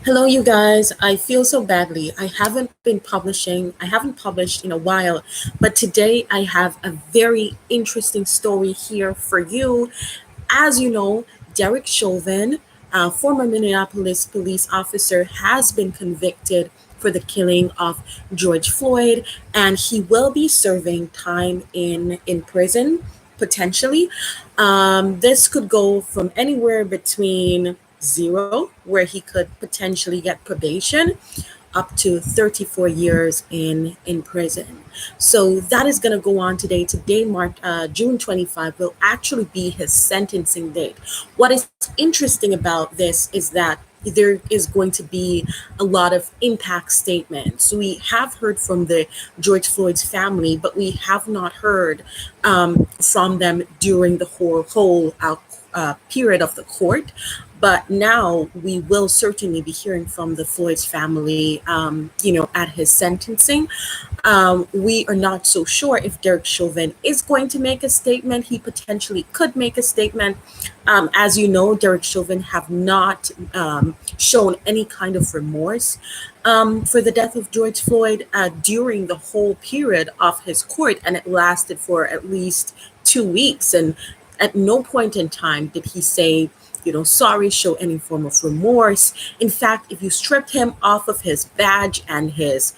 Hello, you guys. I feel so badly. I haven't published in a while, but today I have a very interesting story here for you. As you know, Derek Chauvin, former Minneapolis police officer, has been convicted for the killing of George Floyd, and he will be serving time in prison potentially. This could go from anywhere between zero, where he could potentially get probation, up to 34 years in prison. So that is going to go on today. Today, marked June 25, will actually be his sentencing date. What is interesting about this is that there is going to be a lot of impact statements. We have heard from the George Floyd's family, but we have not heard from them during the whole period of the court. But now we will certainly be hearing from the Floyd's family, at his sentencing. We are not so sure if Derek Chauvin is going to make a statement. He potentially could make a statement. As you know, Derek Chauvin have not shown any kind of remorse for the death of George Floyd during the whole period of his court, and it lasted for at least 2 weeks. And at no point in time did he say, sorry, show any form of remorse. In fact, if you stripped him off of his badge and his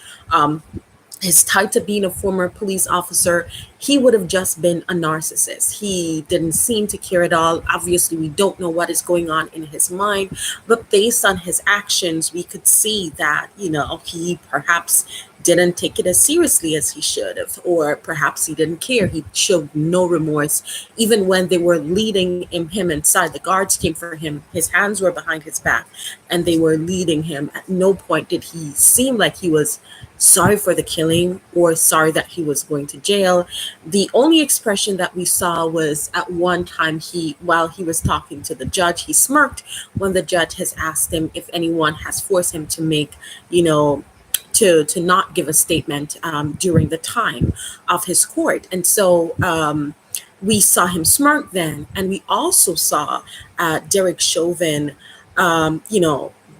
tie to being a former police officer, he would have just been a narcissist. He didn't seem to care at all. Obviously, we don't know what is going on in his mind, but based on his actions, we could see that, he perhaps didn't take it as seriously as he should have, or perhaps he didn't care. He showed no remorse. Even when they were leading him inside, the guards came for him. His hands were behind his back and they were leading him. At no point did he seem like he was sorry for the killing or sorry that he was going to jail. The only expression that we saw was at one time while he was talking to the judge, he smirked when the judge has asked him if anyone has forced him to make, to not give a statement during the time of his court. And so we saw him smirk then. And we also saw Derek Chauvin,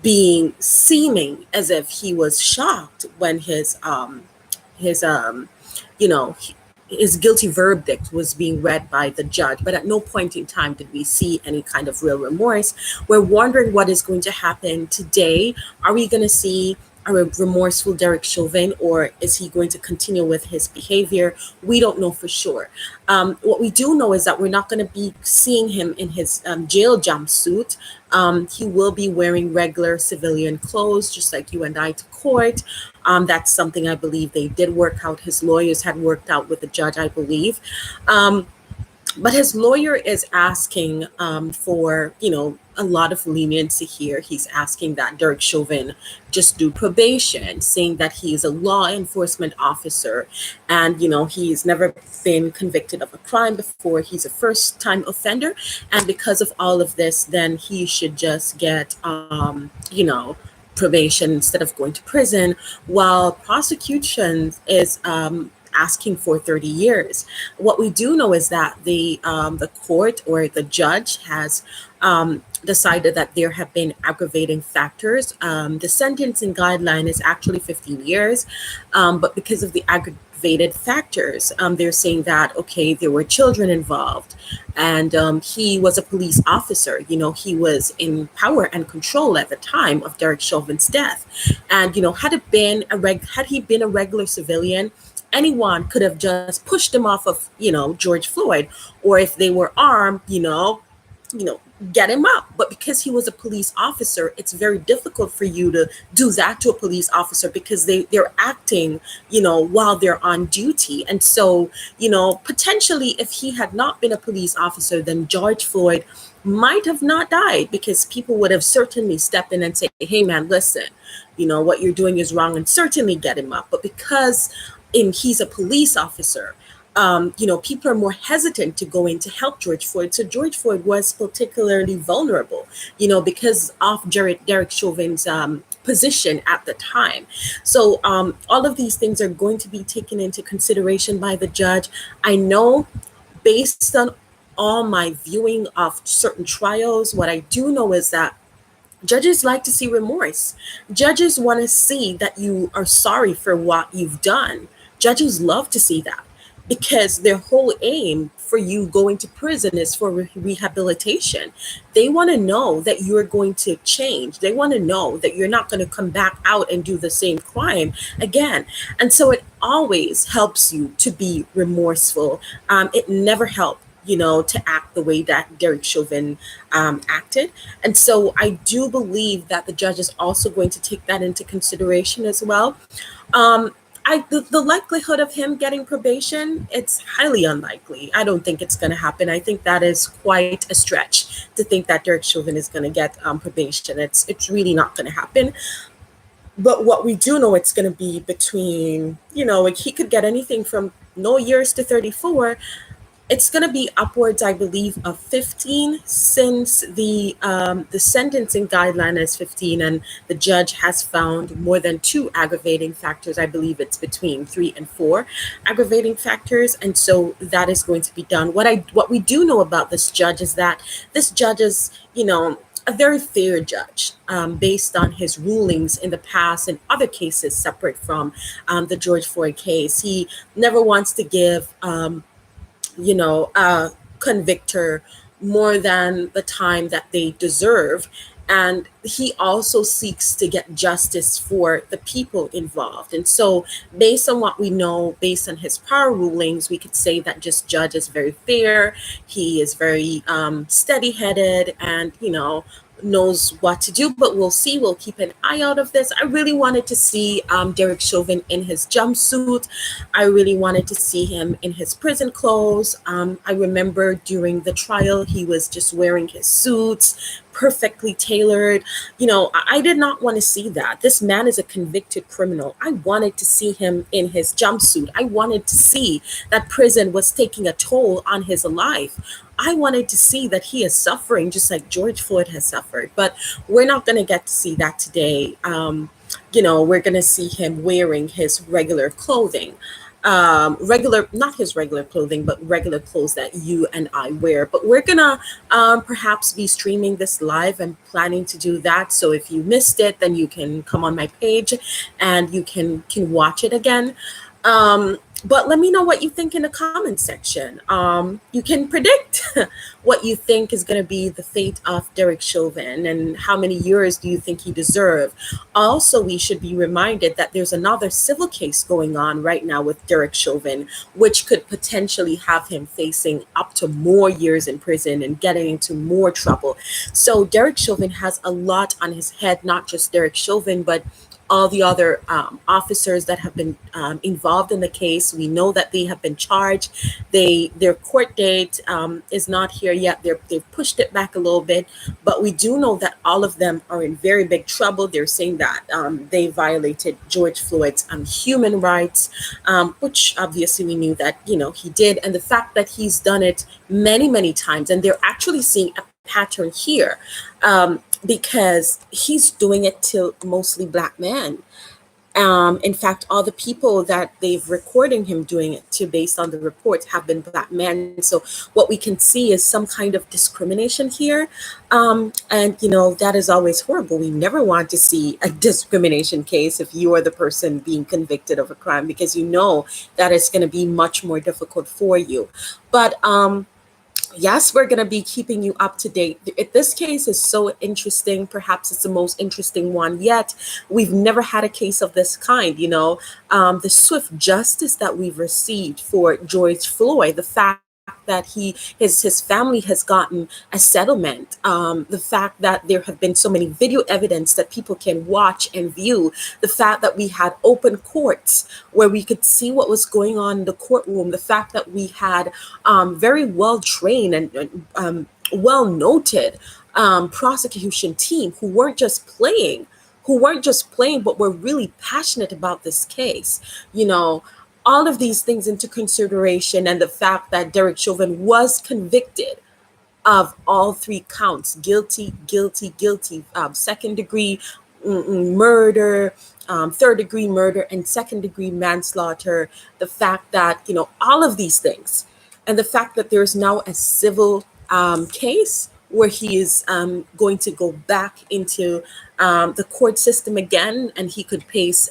being seeming as if he was shocked when his you know his guilty verdict was being read by the judge. But at no point in time did we see any kind of real remorse. We're wondering what is going to happen today. Are we going to see a remorseful Derek Chauvin, or is he going to continue with his behavior? We don't know for sure. What we do know is that we're not going to be seeing him in his jail jumpsuit. He will be wearing regular civilian clothes, just like you and I to court. That's something I believe they did work out. His lawyers had worked out with the judge, I believe. But his lawyer is asking for, a lot of leniency here. He's asking that Derek Chauvin just do probation, saying that he is a law enforcement officer and, he's never been convicted of a crime before. He's a first time offender. And because of all of this, then he should just get, probation instead of going to prison, while prosecution is asking for 30 years. What we do know is that the court or the judge has decided that there have been aggravating factors. The sentencing guideline is actually 15 years, but because of the aggravated factors, they're saying that, okay, there were children involved, and he was a police officer. He was in power and control at the time of Derek Chauvin's death, and had he been a regular civilian, anyone could have just pushed him off of, George Floyd, or if they were armed, get him up. But because he was a police officer, it's very difficult for you to do that to a police officer, because they're acting, while they're on duty. And so, potentially if he had not been a police officer, then George Floyd might have not died, because people would have certainly stepped in and say, hey man, listen, what you're doing is wrong, and certainly get him up. But because he's a police officer, people are more hesitant to go in to help George Floyd. So George Floyd was particularly vulnerable, because of Derek Chauvin's position at the time. So all of these things are going to be taken into consideration by the judge. I know, based on all my viewing of certain trials, what I do know is that Judges like to see remorse. Judges want to see that you are sorry for what you've done. Judges love to see that because their whole aim for you going to prison is for rehabilitation. They want to know that you're going to change. They want to know that you're not going to come back out and do the same crime again. And so it always helps you to be remorseful. It never helped, to act the way that Derek Chauvin acted. And so I do believe that the judge is also going to take that into consideration as well. Um, the likelihood of him getting probation, it's highly unlikely. I don't think it's going to happen. I think that is quite a stretch to think that Derek Chauvin is going to get probation. It's really not going to happen. But what we do know, it's going to be between, like he could get anything from no years to 34. It's going to be upwards, I believe, of 15, since the sentencing guideline is 15, and the judge has found more than two aggravating factors. I believe it's between 3 and 4 aggravating factors, and so that is going to be done. What we do know about this judge is that this judge is, a very fair judge, based on his rulings in the past and other cases separate from the George Floyd case. He never wants to give convict her more than the time that they deserve. And he also seeks to get justice for the people involved. And so, based on what we know, based on his prior rulings, we could say that just judge is very fair. He is very steady headed and, knows what to do. But we'll see. We'll keep an eye out of this. I really wanted to see Derek Chauvin in his jumpsuit. I really wanted to see him in his prison clothes. I remember during the trial, he was just wearing his suits, perfectly tailored. I did not want to see that. This man is a convicted criminal. I wanted to see him in his jumpsuit. I wanted to see that prison was taking a toll on his life. I wanted to see that he is suffering just like George Floyd has suffered. But we're not going to get to see that today. We're going to see him wearing his regular clothing. Not his regular clothing, but regular clothes that you and I wear. But we're gonna perhaps be streaming this live. I'm planning to do that. So if you missed it, then you can come on my page and you can watch it again. But let me know what you think in the comment section. You can predict what you think is going to be the fate of Derek Chauvin and how many years do you think he deserves. Also, we should be reminded that there's another civil case going on right now with Derek Chauvin, which could potentially have him facing up to more years in prison and getting into more trouble. So Derek Chauvin has a lot on his head, not just Derek Chauvin, but all the other officers that have been involved in the case. We know that they have been charged. Their court date is not here yet. They've pushed it back a little bit, but we do know that all of them are in very big trouble. They're saying that they violated George Floyd's human rights, which obviously we knew that he did, and the fact that he's done it many, many times, and they're actually seeing a pattern here. Because he's doing it to mostly Black men. In fact, all the people that they've recording him doing it to, based on the reports, have been Black men. So what we can see is some kind of discrimination here. And, that is always horrible. We never want to see a discrimination case if you are the person being convicted of a crime, because that it's going to be much more difficult for you. But yes, we're going to be keeping you up to date. This case is so interesting. Perhaps it's the most interesting one yet. We've never had a case of this kind. The swift justice that we've received for George Floyd, the fact that his family has gotten a settlement, the fact that there have been so many video evidence that people can watch and view, the fact that we had open courts where we could see what was going on in the courtroom, the fact that we had very well trained and well noted prosecution team who weren't just playing, but were really passionate about this case. All of these things into consideration, and the fact that Derek Chauvin was convicted of all 3 counts, guilty, second degree murder, third degree murder, and second degree manslaughter. The fact that, all of these things, and the fact that there's now a civil case where he is going to go back into the court system again, and he could face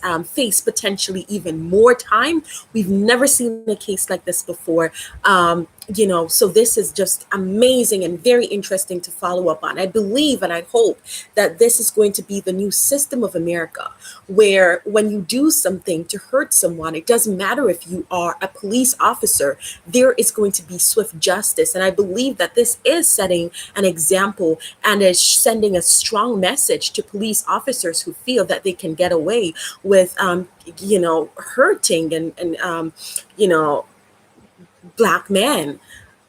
potentially even more time. We've never seen a case like this before. So this is just amazing and very interesting to follow up on. I believe and I hope that this is going to be the new system of America, where when you do something to hurt someone, it doesn't matter if you are a police officer, there is going to be swift justice. And I believe that this is setting an example and is sending a strong message to police officers who feel that they can get away with, hurting and you know, black men.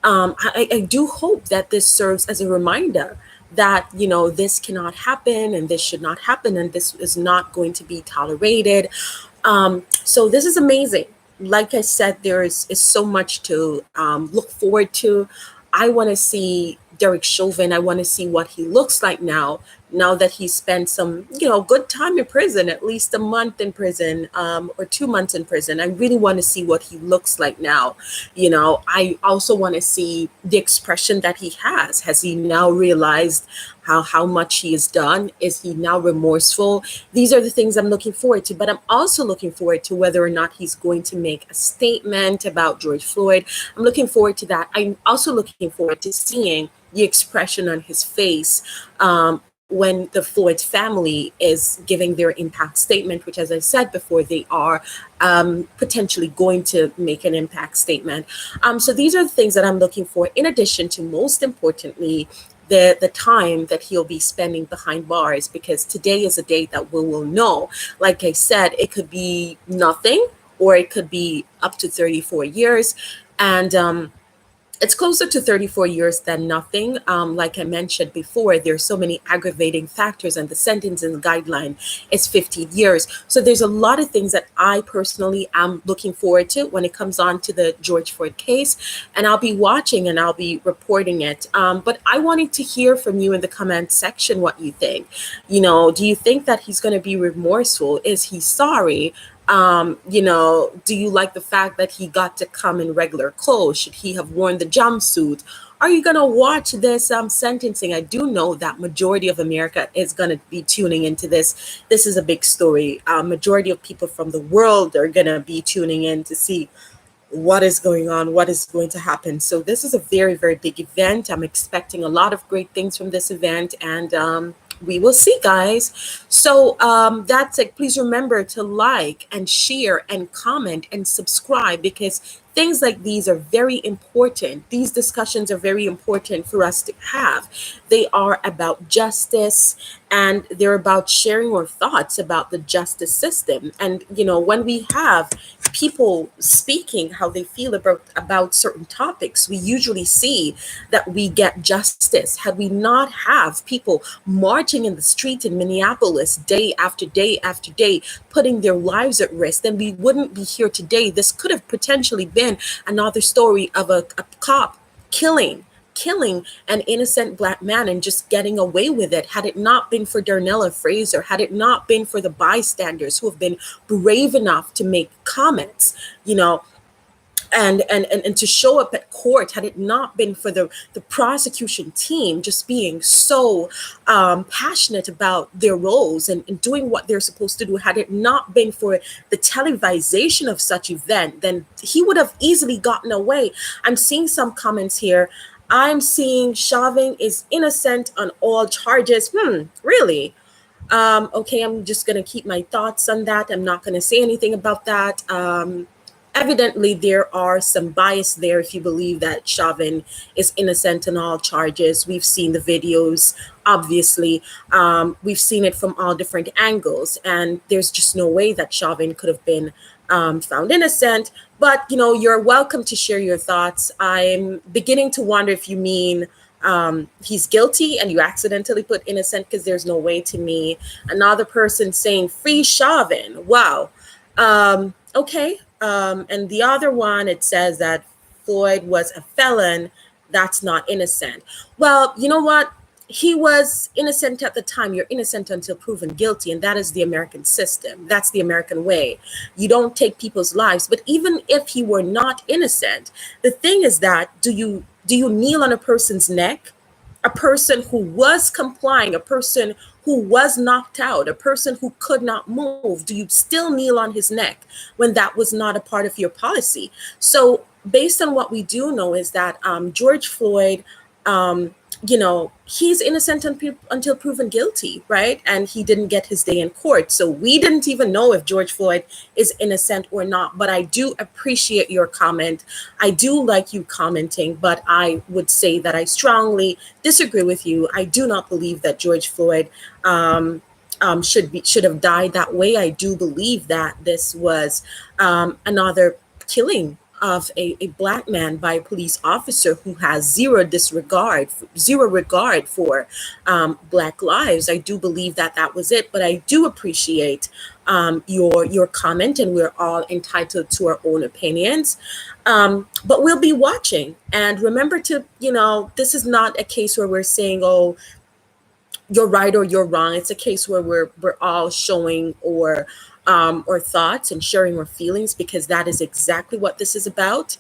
I do hope that this serves as a reminder that this cannot happen and this should not happen and this is not going to be tolerated. So this is amazing. Like I said, is so much to look forward to. I want to see Derek Chauvin. I want to see what he looks like now that he spent some, good time in prison, at least a month in prison, or 2 months in prison. I really want to see what he looks like now. I also want to see the expression that he has. Has he now realized how much he has done? Is he now remorseful? These are the things I'm looking forward to, but I'm also looking forward to whether or not he's going to make a statement about George Floyd. I'm looking forward to that. I'm also looking forward to seeing the expression on his face when the Floyd family is giving their impact statement, which, as I said before, they are potentially going to make an impact statement. So these are the things that I'm looking for, in addition to, most importantly, the time that he'll be spending behind bars, because today is a day that we will know. Like I said, it could be nothing or it could be up to 34 years. And it's closer to 34 years than nothing. Like I mentioned before, there's so many aggravating factors, and the sentencing guideline is 15 years. So there's a lot of things that I personally am looking forward to when it comes on to the George Floyd case, and I'll be watching and I'll be reporting it. But I wanted to hear from you in the comment section what you think. Do you think that he's going to be remorseful? Is he sorry? Do you like the fact that he got to come in regular clothes? Should he have worn the jumpsuit? Are you going to watch this sentencing? I do know that majority of America is going to be tuning into this. This is a big story. Majority of people from the world are going to be tuning in to see what is going on, what is going to happen. So this is a very, very big event. I'm expecting a lot of great things from this event, and we will see, guys. So that's it. Please remember to like and share and comment and subscribe, because things like these are very important. These discussions are very important for us to have. They are about justice, and they're about sharing our thoughts about the justice system. And when we have people speaking how they feel about certain topics, we usually see that we get justice. Had we not have people marching in the street in Minneapolis day after day after day, putting their lives at risk, then we wouldn't be here today. This could have potentially been another story of a cop killing an innocent black man and just getting away with it. Had it not been for Darnella Fraser, had it not been for the bystanders who have been brave enough to make comments, and to show up at court, had it not been for the prosecution team just being so passionate about their roles and doing what they're supposed to do, had it not been for the televisation of such event, then he would have easily gotten away. I'm seeing some comments here. I'm seeing Chauvin is innocent on all charges. Really? Okay, I'm just going to keep my thoughts on that. I'm not going to say anything about that. Evidently, there are some bias there if you believe that Chauvin is innocent on all charges. We've seen the videos, obviously. We've seen it from all different angles, and there's just no way that Chauvin could have been found innocent. But, you're welcome to share your thoughts. I'm beginning to wonder if you mean he's guilty and you accidentally put innocent, because there's no way to me. Another person saying free Chauvin. Wow. Okay. And the other one, it says that Floyd was a felon. That's not innocent. Well, you know what? He was innocent at the time. You're innocent until proven guilty. And that is the American system. That's the American way. You don't take people's lives. But even if he were not innocent, the thing is that do you kneel on a person's neck a person who was complying, a person who was knocked out, a person who could not move, do you still kneel on his neck when that was not a part of your policy? So, based on what we do know, is that George Floyd, um, he's innocent until proven guilty, right? And he didn't get his day in court. So we didn't even know if George Floyd is innocent or not. But I do appreciate your comment. I do like you commenting, but I would say that I strongly disagree with you. I do not believe that George Floyd should have died that way. I do believe that this was another killing of a black man by a police officer who has zero regard for black lives. I do believe that that was it, but I do appreciate your comment, and we're all entitled to our own opinions. But we'll be watching, and remember to, this is not a case where we're saying, oh, you're right or you're wrong. It's a case where we're all showing or thoughts and sharing our feelings, because that is exactly what this is about,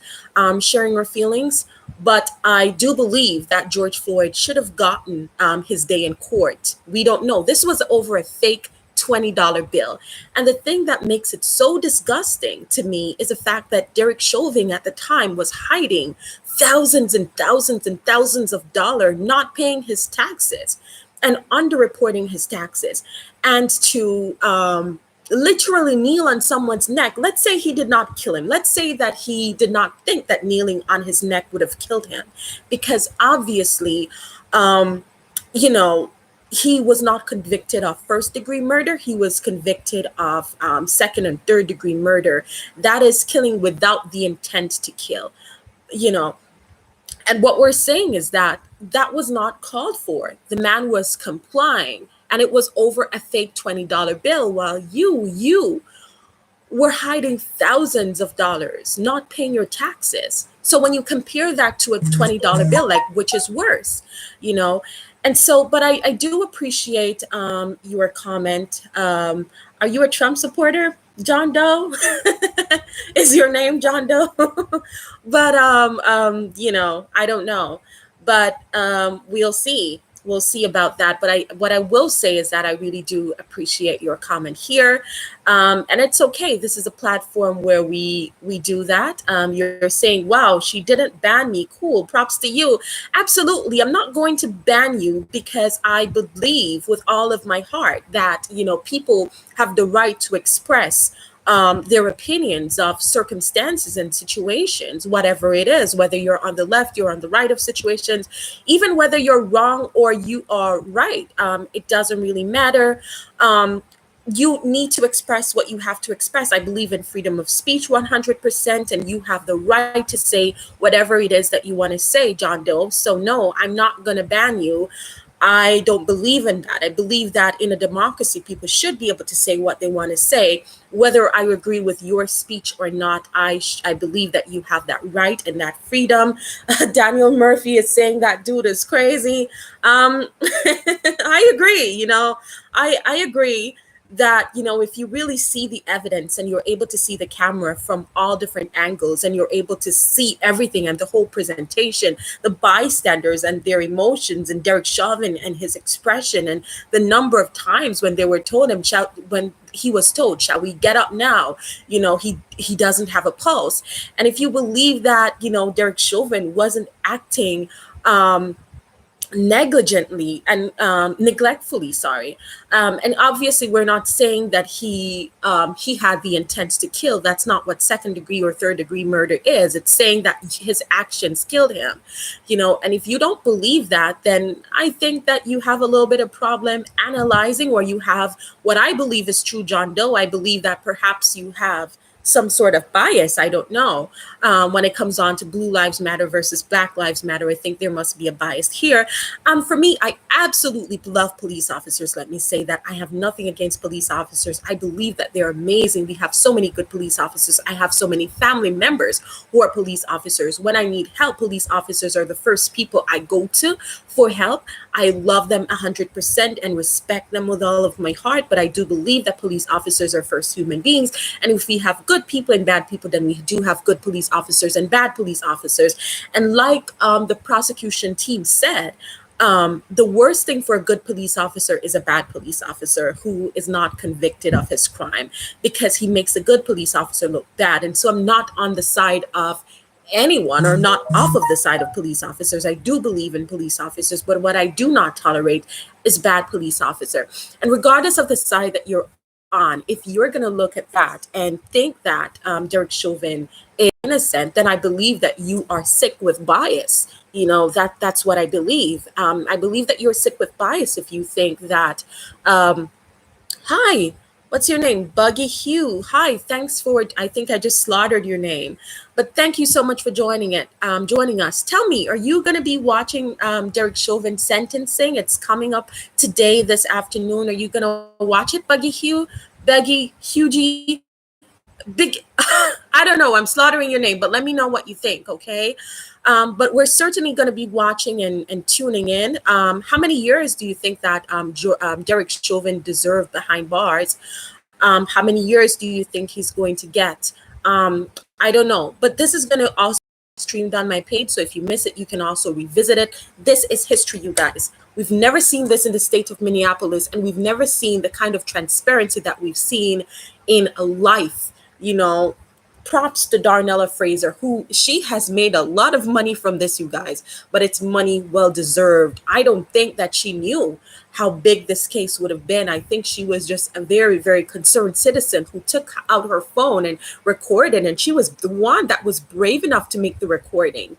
sharing our feelings. But I do believe that George Floyd should have gotten his day in court. We don't know. This was over a fake $20 bill. And the thing that makes it so disgusting to me is the fact that Derek Chauvin at the time was hiding thousands and thousands and thousands of dollars, not paying his taxes and underreporting his taxes, and to literally kneel on someone's neck. Let's say he did not kill him. Let's say that he did not think that kneeling on his neck would have killed him, because obviously, he was not convicted of first-degree murder. He was convicted of second and third-degree murder. That is killing without the intent to kill, And what we're saying is that that was not called for. The man was complying, and it was over a fake $20 bill, while you were hiding thousands of dollars, not paying your taxes. So when you compare that to a $20 bill, like, which is worse, And so, but I do appreciate your comment. Are you a Trump supporter, John Doe? Is your name John Doe? But I don't know. But we'll see. We'll see about that. But what I will say is that I really do appreciate your comment here, and it's okay. This is a platform where we do that. You're saying, "Wow, she didn't ban me. Cool. Props to you." Absolutely. I'm not going to ban you, because I believe with all of my heart that people have the right to express their opinions of circumstances and situations, whatever it is, whether you're on the left, you're on the right of situations, even whether you're wrong or you are right. It doesn't really matter. You need to express what you have to express. I believe in freedom of speech 100%, and you have the right to say whatever it is that you want to say, John Doe. So no, I'm not going to ban you. I don't believe in that. I believe that in a democracy, people should be able to say what they want to say, whether I agree with your speech or not. I believe that you have that right and that freedom. Daniel Murphy is saying that dude is crazy. I agree. I agree that if you really see the evidence and you're able to see the camera from all different angles, and you're able to see everything and the whole presentation, the bystanders and their emotions, and Derek Chauvin and his expression, and the number of times when they were told him, when he was told, "Shall we get up now?" He doesn't have a pulse. And if you believe that Derek Chauvin wasn't acting negligently and neglectfully, and obviously we're not saying that he had the intent to kill. That's not what second degree or third degree murder is. It's saying that his actions killed him, and if you don't believe that, then I think that you have a little bit of problem analyzing, or you have what I believe is true, John Doe. I believe that perhaps you have some sort of bias. I don't know. When it comes on to Blue Lives Matter versus Black Lives Matter, I think there must be a bias here. For me, I absolutely love police officers. Let me say that I have nothing against police officers. I believe that they're amazing. We have so many good police officers. I have so many family members who are police officers. When I need help, police officers are the first people I go to for help. I love them 100% and respect them with all of my heart. But I do believe that police officers are first human beings. And if we have good people and bad people, then we do have good police officers and bad police officers. And like the prosecution team said, The worst thing for a good police officer is a bad police officer who is not convicted of his crime, because he makes a good police officer look bad. And so I'm not on the side of anyone, or not off of the side of police officers. I do believe in police officers, but what I do not tolerate is bad police officer. And regardless of the side that you're on, if you're going to look at that and think that Derek Chauvin is innocent, then I believe that you are sick with bias. That's what I believe. I believe that you're sick with bias if you think that. Um, Hi, what's your name? Buggy Hugh. Hi, thanks for. I think I just slaughtered your name, but thank you so much for joining us. Tell me, are you going to be watching Derek Chauvin's sentencing? It's coming up today, this afternoon. Are you going to watch it, Buggy Hugh? Buggy Hughie, big. I don't know. I'm slaughtering your name, but let me know what you think, okay? But we're certainly going to be watching and tuning in. How many years do you think that Derek Chauvin deserved behind bars? How many years do you think he's going to get? I don't know. But this is going to also be streamed on my page. So if you miss it, you can also revisit it. This is history, you guys. We've never seen this in the state of Minneapolis, and we've never seen the kind of transparency that we've seen in a life. You know, props to Darnella Fraser, who she has made a lot of money from this, you guys, but it's money well deserved. I don't think that she knew how big this case would have been. I think she was just a very, very concerned citizen who took out her phone and recorded, and she was the one that was brave enough to make the recording.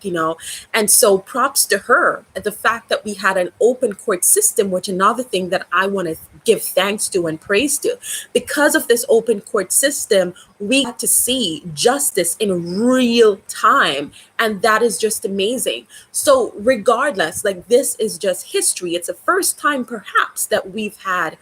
And so props to her. The fact that we had an open court system, which another thing that I want to give thanks to and praise to. Because of this open court system, we got to see justice in real time. And that is just amazing. So regardless, like, this is just history. It's the first time perhaps that we've had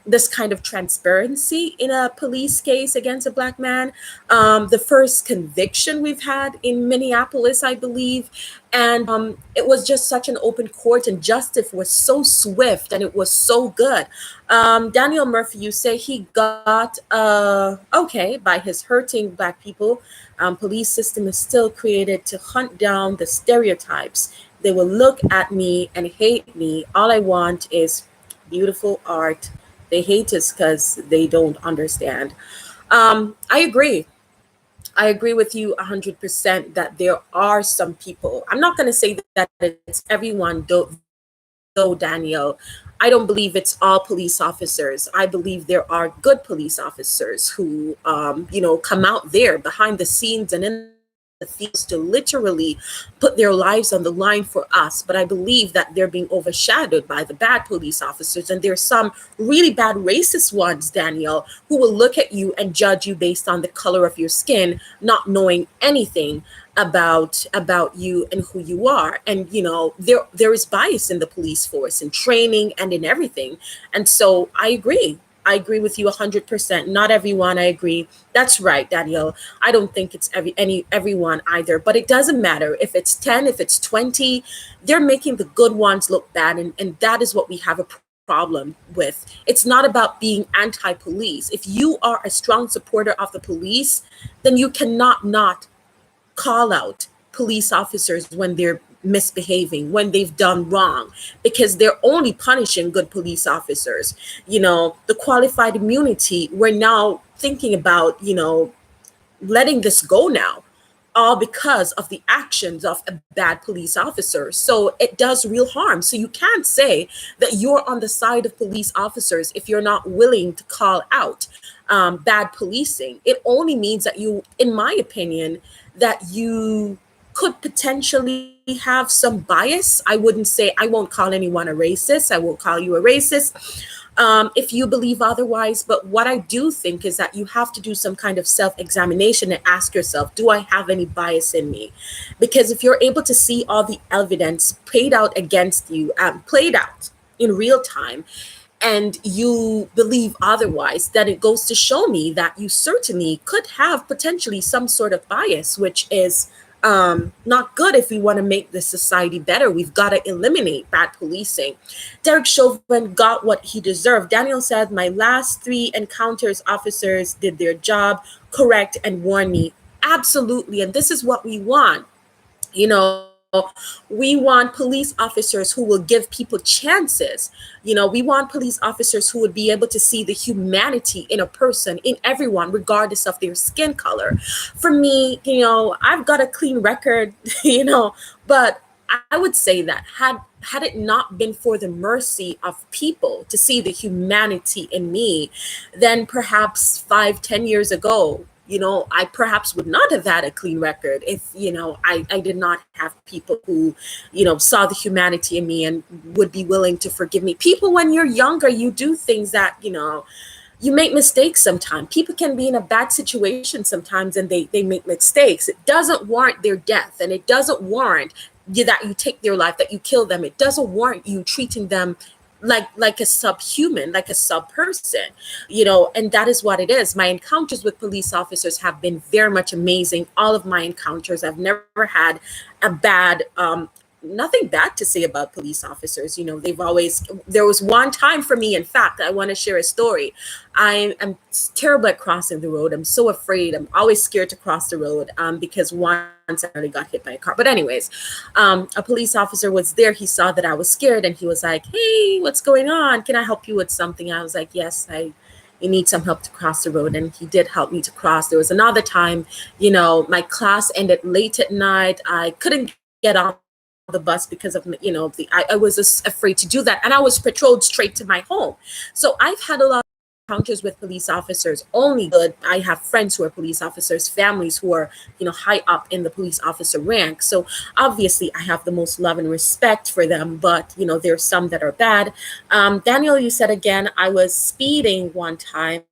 this kind of transparency in a police case against a Black man. The first conviction we've had in Minneapolis, I believe. And it was just such an open court, and justice was so swift, and it was so good. Daniel Murphy, you say he got okay by his hurting Black people. Police system is still created to hunt down the stereotypes. They will look at me and hate me. All I want is beautiful art. They hate us because they don't understand. I agree. I agree with you 100% that there are some people. I'm not going to say that it's everyone, though, Daniel. I don't believe it's all police officers. I believe there are good police officers who, come out there behind the scenes and in the fields to literally put their lives on the line for us. But I believe that they're being overshadowed by the bad police officers. And there's some really bad racist ones, Daniel, who will look at you and judge you based on the color of your skin, not knowing anything about you and who you are. And there is bias in the police force, in training and in everything. And so I agree with you 100%. Not everyone, I agree. That's right, Danielle. I don't think it's everyone either, but it doesn't matter if it's 10, if it's 20. They're making the good ones look bad, and that is what we have a problem with. It's not about being anti-police. If you are a strong supporter of the police, then you cannot not call out police officers when they're misbehaving, when they've done wrong, because they're only punishing good police officers. The qualified immunity, we're now thinking about, letting this go now, all because of the actions of a bad police officer. So it does real harm. So you can't say that you're on the side of police officers if you're not willing to call out bad policing. It only means that you, in my opinion, that you could potentially have some bias. I won't call anyone a racist. I won't call you a racist if you believe otherwise. But what I do think is that you have to do some kind of self-examination and ask yourself, do I have any bias in me? Because if you're able to see all the evidence played out against you, played out in real time, and you believe otherwise, then it goes to show me that you certainly could have potentially some sort of bias, which is not good. If we want to make this society better, we've got to eliminate bad policing. Derek Chauvin got what he deserved. Daniel said, my last 3 encounters, officers did their job correct and warned me. Absolutely. And this is what we want. we want police officers who will give people chances. We want police officers who would be able to see the humanity in a person, in everyone, regardless of their skin color. For me, I've got a clean record, but I would say that had it not been for the mercy of people to see the humanity in me, then perhaps 5, 10 years ago, I perhaps would not have had a clean record if, I did not have people who, saw the humanity in me and would be willing to forgive me. People, when you're younger, you do things that, you make mistakes sometimes. People can be in a bad situation sometimes and they make mistakes. It doesn't warrant their death, and it doesn't warrant that you take their life, that you kill them. It doesn't warrant you treating them like a subhuman, like a sub person, and that is what it is. My encounters with police officers have been very much amazing. All of my encounters, I've never had a bad nothing bad to say about police officers. They've always, there was one time for me, in fact, I want to share a story. I'm terrible at crossing the road. I'm so afraid. I'm always scared to cross the road because once I already got hit by a car. But anyways, a police officer was there. He saw that I was scared and he was like, "Hey, what's going on? Can I help you with something?" I was like, "Yes, you need some help to cross the road." And he did help me to cross. There was another time, my class ended late at night. I couldn't get on the bus because of I was just afraid to do that, and I was patrolled straight to my home. So I've had a lot of encounters with police officers, only good. I have friends who are police officers, families who are high up in the police officer rank, so obviously I have the most love and respect for them. But there's some that are bad. Daniel, you said again, I was speeding one time,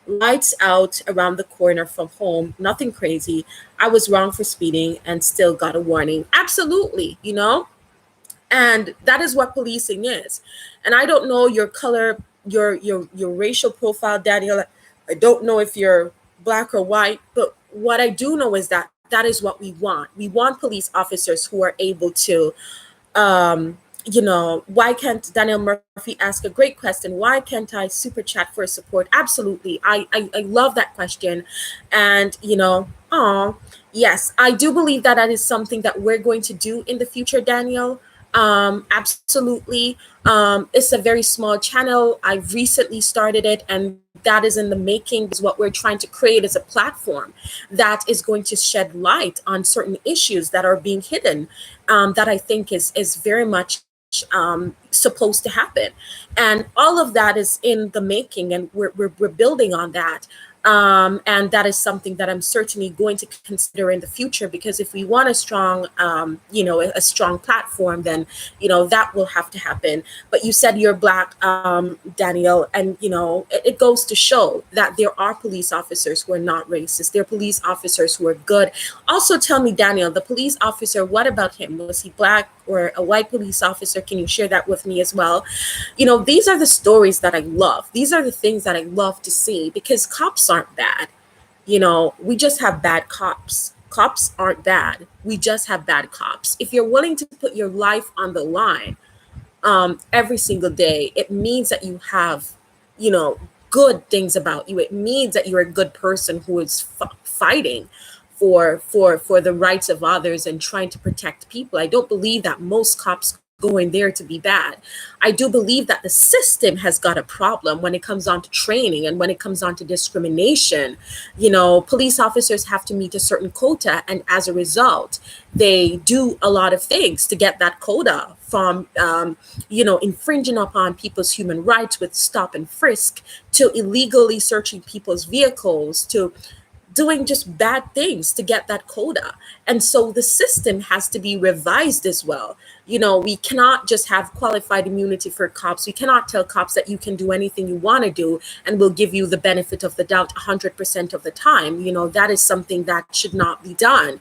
lights out around the corner from home, nothing crazy. I was wrong for speeding and still got a warning. Absolutely, and that is what policing is. And I don't know your color, your racial profile, Daniel. I don't know if you're black or white, but what I do know is that that is what we want. We want police officers who are able to why can't, Daniel Murphy ask a great question, why can't I super chat for support? Absolutely. I love that question. And yes, I do believe that that is something that we're going to do in the future, Daniel. Absolutely. It's a very small channel. I've recently started it, and that is in the making. Is what we're trying to create is a platform that is going to shed light on certain issues that are being hidden, that I think is very much supposed to happen. And all of that is in the making, and we're building on that. And that is something that I'm certainly going to consider in the future, because if we want a strong, a strong platform, then, that will have to happen. But you said you're black, Daniel, and, it goes to show that there are police officers who are not racist. There are police officers who are good. Also, tell me, Daniel, the police officer, what about him? Was he black or a white police officer? Can you share that with me as well? These are the stories that I love. These are the things that I love to see, because cops aren't bad. We just have bad cops. Cops aren't bad. We just have bad cops. If you're willing to put your life on the line every single day, it means that you have, good things about you. It means that you're a good person who is fighting for the rights of others and trying to protect people. I don't believe that most cops go in there to be bad. I do believe that the system has got a problem when it comes on to training and when it comes on to discrimination. Police officers have to meet a certain quota, and as a result, they do a lot of things to get that quota, from infringing upon people's human rights with stop and frisk, to illegally searching people's vehicles, to doing just bad things to get that quota. And so the system has to be revised as well. We cannot just have qualified immunity for cops. We cannot tell cops that you can do anything you want to do and we'll give you the benefit of the doubt 100% of the time. That is something that should not be done,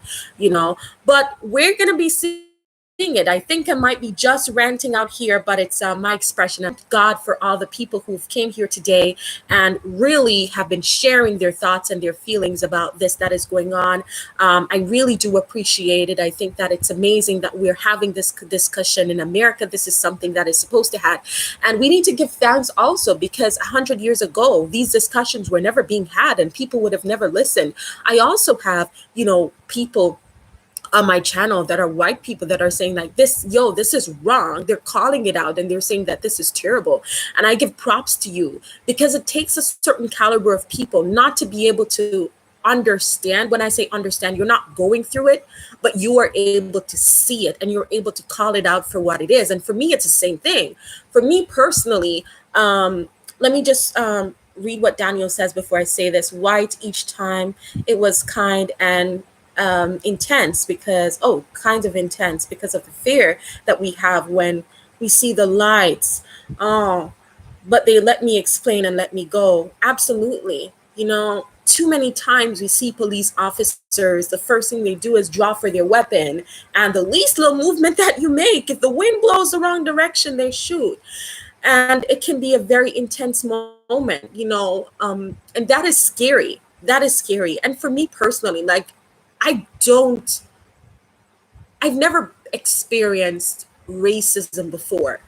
but we're going to be seeing it. I think I might be just ranting out here, but it's my expression. And God for all the people who've came here today and really have been sharing their thoughts and their feelings about this that is going on. I really do appreciate it. I think that it's amazing that we're having this discussion in America. This is something that is supposed to happen. And we need to give thanks also, because 100 years ago, these discussions were never being had and people would have never listened. I also have, people on my channel that are white people that are saying like this, yo, this is wrong. They're calling it out and they're saying that this is terrible. And I give props to you, because it takes a certain caliber of people not to be able to understand. When I say understand, you're not going through it, but you are able to see it and you're able to call it out for what it is. And for me, it's the same thing. For me personally, let me just read what Daniel says before I say this. White each time, it was kind and intense, because kind of intense because of the fear that we have when we see the lights. Oh, but they let me explain and let me go. Absolutely. Too many times we see police officers, the first thing they do is draw for their weapon, and the least little movement that you make, if the wind blows the wrong direction, they shoot. And it can be a very intense moment, and that is scary. That is scary. And for me personally, like, I don't, I've never experienced racism before,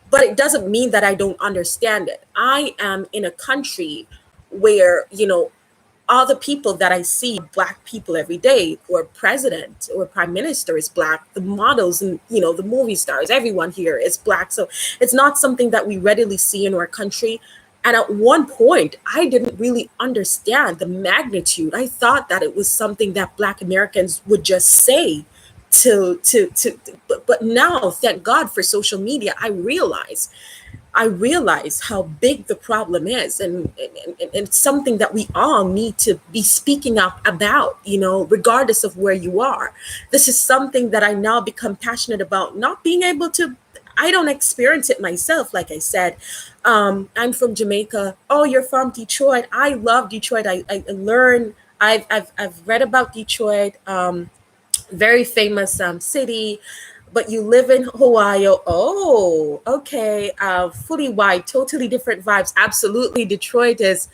but it doesn't mean that I don't understand it. I am in a country where, all the people that I see, black people every day, or president or prime minister is black, the models and, the movie stars, everyone here is black. So it's not something that we readily see in our country. And at one point, I didn't really understand the magnitude. I thought that it was something that black Americans would just say but now, thank God for social media, I realize how big the problem is, and it's something that we all need to be speaking up about, regardless of where you are. This is something that I now become passionate about, not being able to, I don't experience it myself. Like I said, I'm from Jamaica. Oh, you're from Detroit. I love Detroit. I learn, I've read about Detroit, very famous city, but you live in Hawaii. Oh, okay. Fully white, totally different vibes. Absolutely. Detroit is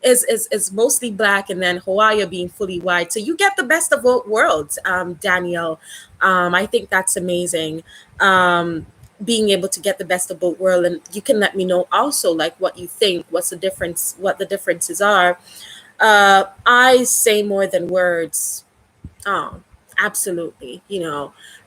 is mostly black, and then Hawaii being fully white. So you get the best of both worlds, Danielle. I think that's amazing. Being able to get the best of both worlds, and you can let me know also like what you think, what's the difference, what the differences are. I say more than words. Oh, absolutely.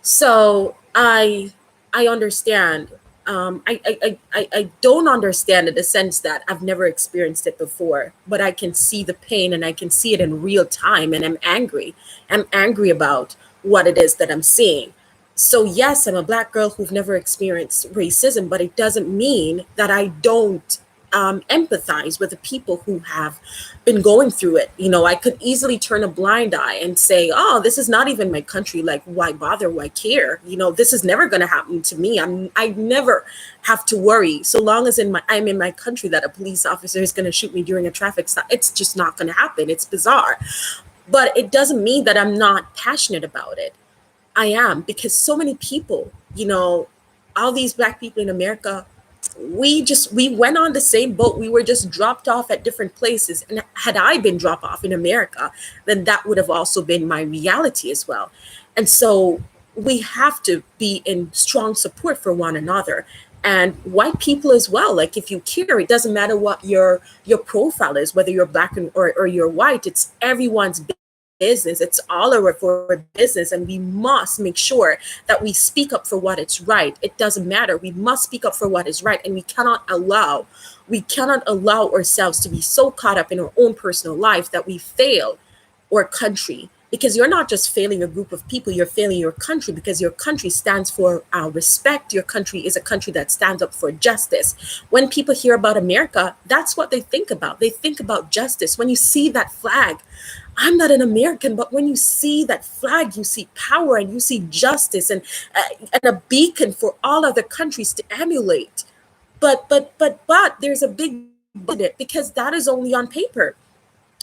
So I understand. I don't understand in the sense that I've never experienced it before, but I can see the pain and I can see it in real time, and I'm angry. I'm angry about what it is that I'm seeing. So yes, I'm a black girl who've never experienced racism, but it doesn't mean that I don't empathize with the people who have been going through it. I could easily turn a blind eye and say, oh, this is not even my country. Like, why bother? Why care? This is never going to happen to me. I never have to worry, so long as I'm in my country, that a police officer is going to shoot me during a traffic stop. It's just not going to happen. It's bizarre. But it doesn't mean that I'm not passionate about it. I am, because so many people, all these black people in America, we went on the same boat. We were just dropped off at different places. And had I been dropped off in America, then that would have also been my reality as well. And so we have to be in strong support for one another, and white people as well. Like, if you care, it doesn't matter what your profile is, whether you're black or you're white. It's everyone's business. It's all our business, and we must make sure that we speak up for what is right. It doesn't matter. We must speak up for what is right, and we cannot allow ourselves to be so caught up in our own personal life that we fail our country. Because you're not just failing a group of people, you're failing your country, because your country stands for respect. Your country is a country that stands up for justice. When people hear about America, that's what they think about. They think about justice. When you see that flag, I'm not an American, but when you see that flag, you see power and you see justice, and a beacon for all other countries to emulate. But there's a big but, because that is only on paper.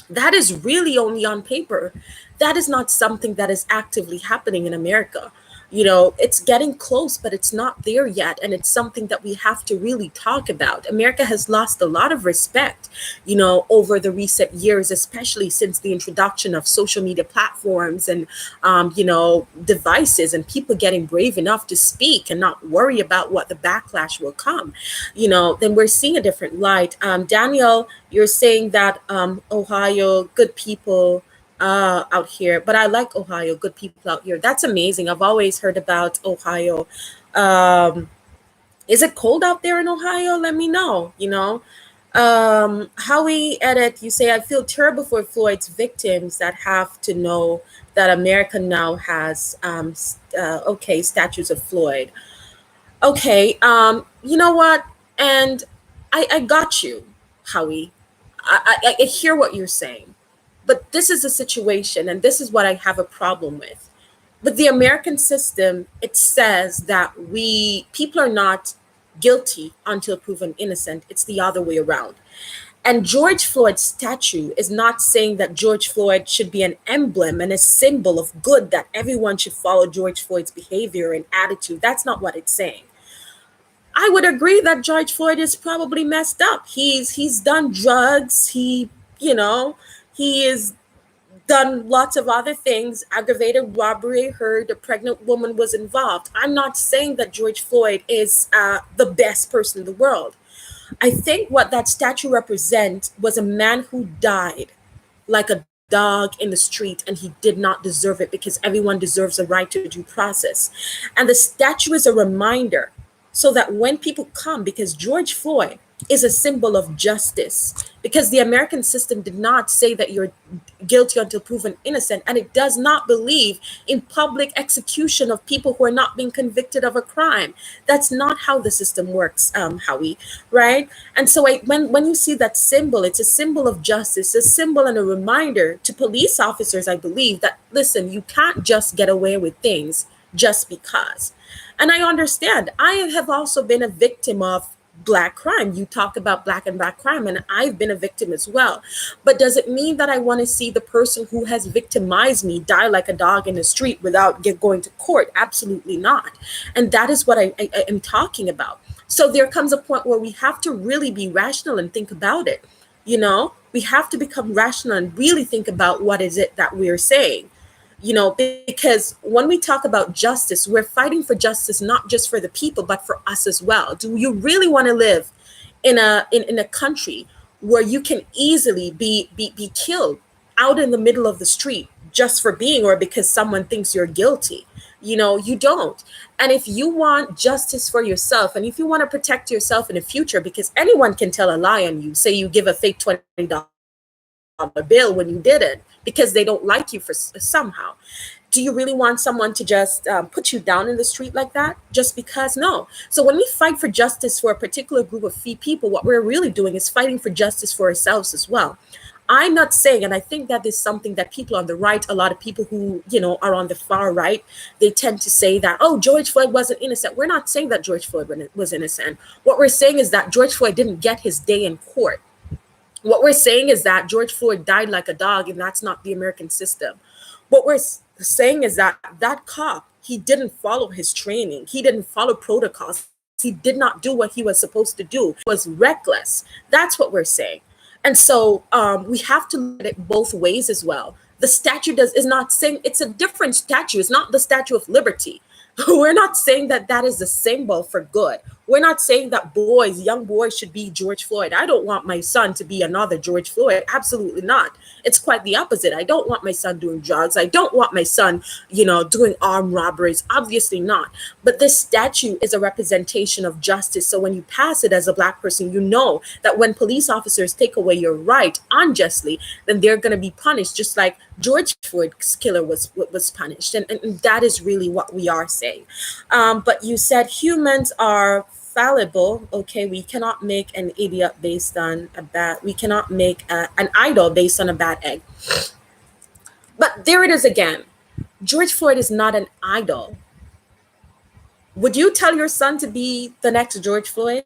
That is really only on paper. That is not something that is actively happening in America. It's getting close, but it's not there yet. And it's something that we have to really talk about. America has lost a lot of respect, over the recent years, especially since the introduction of social media platforms and, devices, and people getting brave enough to speak and not worry about what the backlash will come. Then we're seeing a different light. Daniel, you're saying that Ohio, good people, out here, but I like Ohio. Good people out here. That's amazing. I've always heard about Ohio. Um, is it cold out there in Ohio? Let me know. Howie Edit, you say, I feel terrible for Floyd's victims that have to know that America now has okay, statues of Floyd. Okay, you know what? And I got you, Howie. I hear what you're saying, but this is a situation, and this is what I have a problem with. But the American system, it says that we people are not guilty until proven innocent. It's the other way around. And George Floyd's statue is not saying that George Floyd should be an emblem and a symbol of good, that everyone should follow George Floyd's behavior and attitude. That's not what it's saying. I would agree that George Floyd is probably messed up. He's done drugs. You know, he is done lots of other things, aggravated robbery. Heard a pregnant woman was involved. I'm not saying that George Floyd is the best person in the world. I think what that statue represents was a man who died like a dog in the street, and he did not deserve it, because everyone deserves a right to due process. And the statue is a reminder, so that when people come, because George Floyd is a symbol of justice, because the American system did not say that you're guilty until proven innocent, and it does not believe in public execution of people who are not being convicted of a crime. That's not how the system works, Howie, right? And so when you see that symbol, it's a symbol of justice, a symbol and a reminder to police officers, I believe, that listen, you can't just get away with things just because. And I understand. I have also been a victim of black crime. You talk about black and black crime, and I've been a victim as well. But does it mean that I want to see the person who has victimized me die like a dog in the street without going to court? Absolutely not. And that is what I am talking about. So there comes a point where we have to really be rational and think about it. We have to become rational and really think about what is it that we're saying. Because when we talk about justice, we're fighting for justice not just for the people, but for us as well. Do you really want to live in a country where you can easily be killed out in the middle of the street just for being, or because someone thinks you're guilty? You don't. And if you want justice for yourself, and if you want to protect yourself in the future, because anyone can tell a lie on you, say you give a fake $20 bill when you didn't, because they don't like you for somehow. Do you really want someone to just put you down in the street like that just because? No. So when we fight for justice for a particular group of people, what we're really doing is fighting for justice for ourselves as well. I'm not saying, and I think that is something that people on the right, a lot of people who, are on the far right, they tend to say that, oh, George Floyd wasn't innocent. We're not saying that George Floyd was innocent. What we're saying is that George Floyd didn't get his day in court. What we're saying is that George Floyd died like a dog, and that's not the American system. What we're saying is that that cop, he didn't follow his training. He didn't follow protocols. He did not do what he was supposed to do. He was reckless. That's what we're saying. And so we have to look at it both ways as well. The statue is not saying, it's a different statue. It's not the Statue of Liberty. We're not saying that that is a symbol for good. We're not saying that young boys should be George Floyd. I don't want my son to be another George Floyd. Absolutely not. It's quite the opposite. I don't want my son doing drugs. I don't want my son, doing armed robberies. Obviously not. But this statue is a representation of justice. So when you pass it as a Black person, you know that when police officers take away your right unjustly, then they're going to be punished, just like George Floyd's killer was punished. And that is really what we are saying. But you said humans are fallible. Okay, we cannot make an idiot based on we cannot make an idol based on a bad egg. But there it is again. George Floyd is not an idol. Would you tell your son to be the next George Floyd?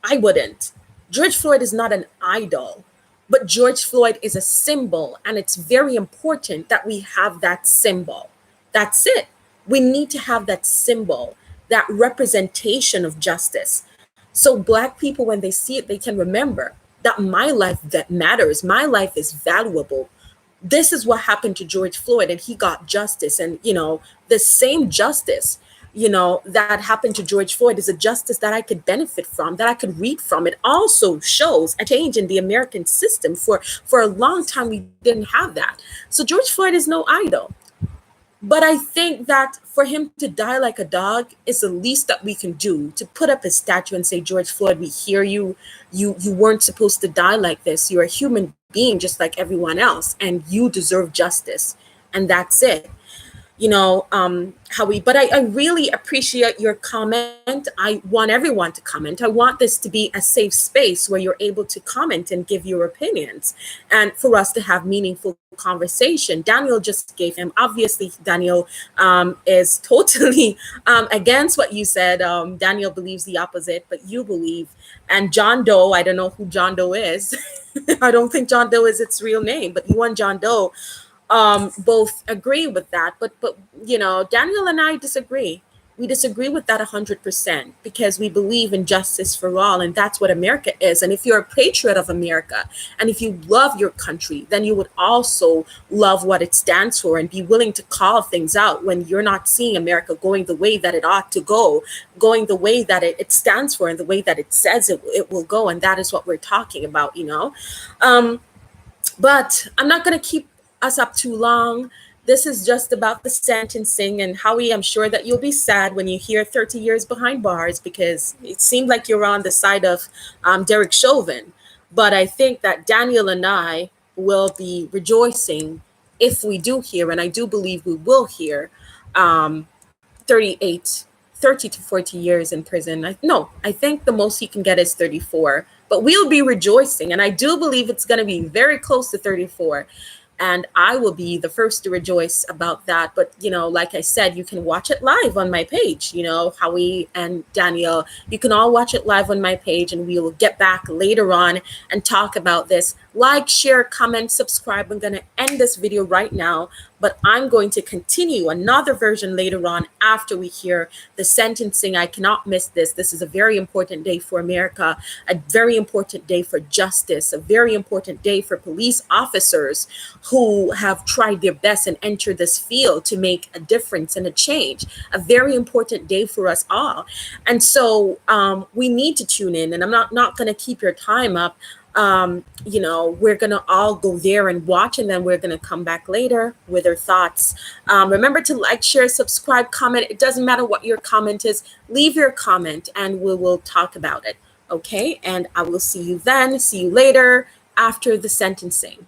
I wouldn't. George Floyd is not an idol, but George Floyd is a symbol, and it's very important that we have that symbol. That's it. We need to have that symbol, that representation of justice. So Black people, when they see it, they can remember that my life that matters, my life is valuable. This is what happened to George Floyd, and he got justice. And the same justice that happened to George Floyd is a justice that I could benefit from, that I could read from. It also shows a change in the American system. For a long time, we didn't have that. So George Floyd is no idol. But I think that for him to die like a dog is the least that we can do. To put up a statue and say, George Floyd, we hear you. You weren't supposed to die like this. You're a human being just like everyone else, and you deserve justice. And that's it. But I really appreciate your comment. I want everyone to comment. I want this to be a safe space where you're able to comment and give your opinions, and for us to have meaningful conversation. Daniel just gave him, obviously Daniel is totally against what you said. Daniel believes the opposite, but you believe. And John Doe, I don't know who John Doe is. I don't think John Doe is its real name, but you and John Doe both agree with that. But Daniel and I disagree. We disagree with that 100% because we believe in justice for all, and that's what America is. And if you're a patriot of America, and if you love your country, then you would also love what it stands for and be willing to call things out when you're not seeing America going the way that it ought to go, going the way that it stands for, and the way that it says it will go. And that is what we're talking about. But I'm not going to keep us up too long. This is just about the sentencing. And Howie, I'm sure that you'll be sad when you hear 30 years behind bars, because it seemed like you're on the side of Derek Chauvin. But I think that Daniel and I will be rejoicing if we do hear, and I do believe we will hear, 38, 30 to 40 years in prison. I think the most he can get is 34. But we'll be rejoicing. And I do believe it's going to be very close to 34. And I will be the first to rejoice about that. But, like I said, you can watch it live on my page. Howie and Daniel, you can all watch it live on my page, and we will get back later on and talk about this. Like, share, comment, subscribe. I'm going to end this video right now, but I'm going to continue another version later on after we hear the sentencing. I cannot miss this. This is a very important day for America, a very important day for justice, a very important day for police officers who have tried their best and entered this field to make a difference and a change. A very important day for us all. And so we need to tune in, and I'm not going to keep your time up. We're going to all go there and watch, and then we're going to come back later with our thoughts. Remember to like, share, subscribe, comment. It doesn't matter what your comment is. Leave your comment and we will talk about it. Okay. And I will see you then. See you later after the sentencing.